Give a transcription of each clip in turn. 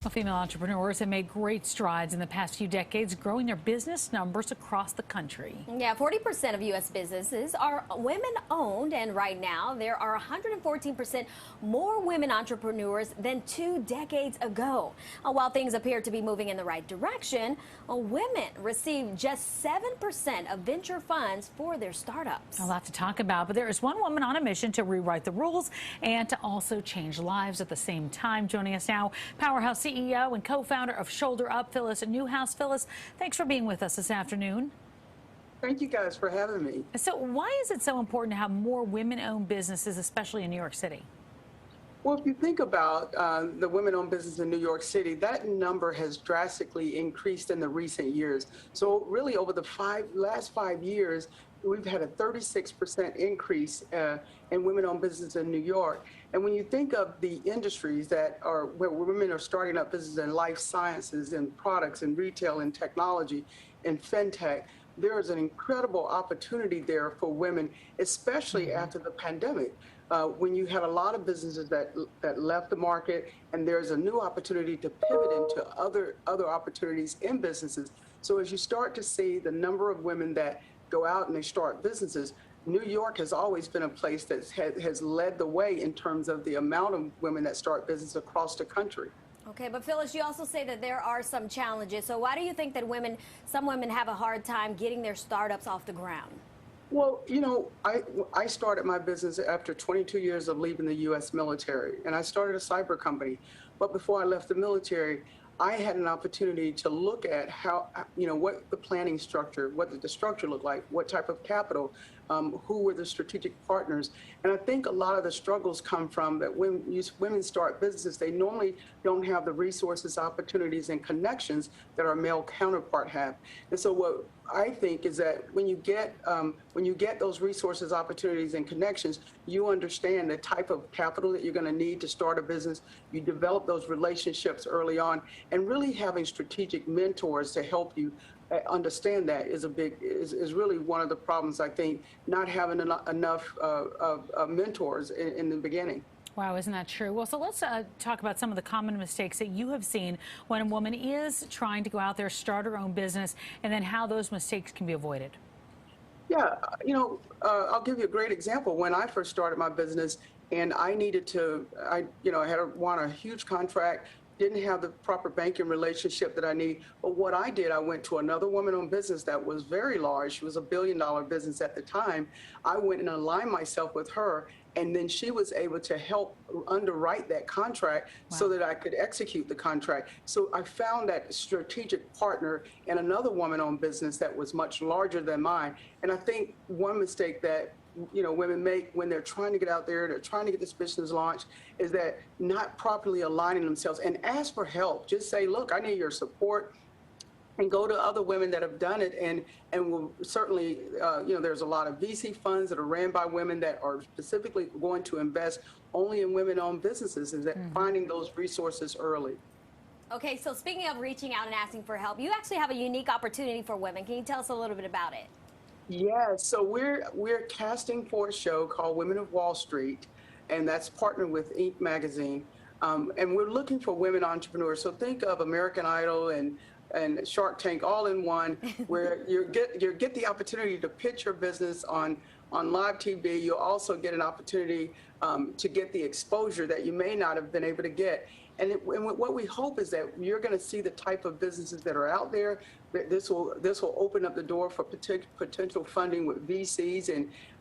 Well, female entrepreneurs have made great strides in the past few decades, growing their business numbers across the country. Yeah, 40% of U.S. businesses are women-owned, and right now there are 114% more women entrepreneurs than 2 decades ago. While things appear to be moving in the right direction, women receive just 7% of venture funds for their startups. A lot to talk about, but there is one woman on a mission to rewrite the rules and to also change lives at the same time. Joining us now, Powerhouse CEO and co-founder of Shoulder Up, Phyllis Newhouse. Phyllis, thanks for being with us this afternoon. Thank you guys for having me. So why is it so important to have more women-owned businesses, especially in New York City? Well, if you think about the women-owned business in New York City, that number has drastically increased in the recent years. So really over the last 5 years, we've had a 36% increase in women-owned business in New York. And when you think of the industries that are where women are starting up business in life sciences and products and retail and technology and fintech, there is an incredible opportunity there for women, especially after the pandemic. When you had a lot of businesses that left the market, and there's a new opportunity to pivot into other opportunities in businesses. So as you start to see the number of women that go out and they start businesses, New York has always been a place that has led the way in terms of the amount of women that start business across the country. Okay, but Phyllis, you also say that there are some challenges. So why do you think that some women have a hard time getting their startups off the ground? Well, you know, I started my business after 22 years of leaving the U.S. military, and I started a cyber company. But before I left the military, I had an opportunity to look at how, what the planning structure, what did the structure look like, what type of capital, who were the strategic partners. And I think a lot of the struggles come from that when women start businesses, they normally don't have the resources, opportunities, and connections that our male counterpart have. And so what I think is that when you get those resources, opportunities, and connections, you understand the type of capital that you're going to need to start a business. You develop those relationships early on, and really having strategic mentors to help you understand that is really one of the problems, I think, not having enough mentors in the beginning. Wow, isn't that true? Well, so let's talk about some of the common mistakes that you have seen when a woman is trying to go out there, start her own business, and then how those mistakes can be avoided. Yeah, I'll give you a great example. When I first started my business and I needed to, I won a huge contract, didn't have the proper banking relationship that I need. But what I did, I went to another woman-owned business that was very large. She was $1 billion business at the time. I went and aligned myself with her, and then she was able to help underwrite that contract. Wow. So that I could execute the contract. So I found that strategic partner in another woman-owned business that was much larger than mine. And I think one mistake that women make when they're trying to get out there, they're trying to get this business launched, is that not properly aligning themselves and ask for help. Just say, look, I need your support, and go to other women that have done it. And will certainly, there's a lot of VC funds that are ran by women that are specifically going to invest only in women-owned businesses, and that finding those resources early. Okay, so speaking of reaching out and asking for help, you actually have a unique opportunity for women. Can you tell us a little bit about it? Yeah, so we're casting for a show called Women of Wall Street, and that's partnered with Inc. magazine, and we're looking for women entrepreneurs. So think of American Idol and Shark Tank all in one, where you get the opportunity to pitch your business on live TV. You'll also get an opportunity to get the exposure that you may not have been able to get. And what we hope is that you're going to see the type of businesses that are out there. This will open up the door for potential funding with VCs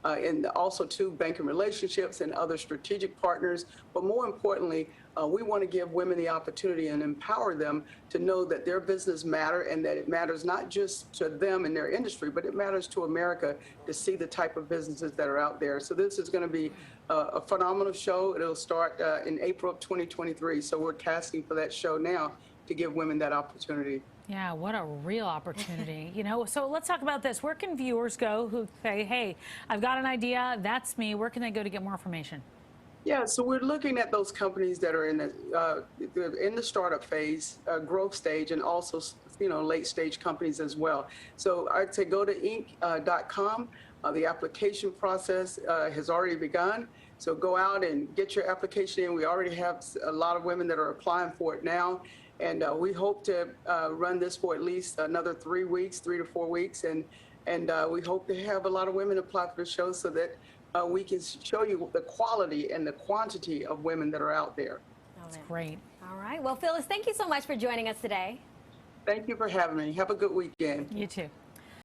and also to banking relationships and other strategic partners. But more importantly, we want to give women the opportunity and empower them to know that their business matter, and that it matters not just to them and their industry, but it matters to America to see the type of businesses that are out there. So this is going to be a phenomenal show. It'll start in April of 2023. So we're casting for that show now to give women that opportunity. Yeah, what a real opportunity. So let's talk about this. Where can viewers go who say, hey, I've got an idea, that's me. Where can they go to get more information? Yeah, so we're looking at those companies that are in the startup phase, growth stage, and also late stage companies as well. So I'd say go to inc.com. The application process has already begun. So go out and get your application in. We already have a lot of women that are applying for it now. And we hope to run this for at least another 3 weeks, 3 to 4 weeks. And we hope to have a lot of women apply for the show so that we can show you the quality and the quantity of women that are out there. That's great. All right. Well, Phyllis, thank you so much for joining us today. Thank you for having me. Have a good weekend. You too.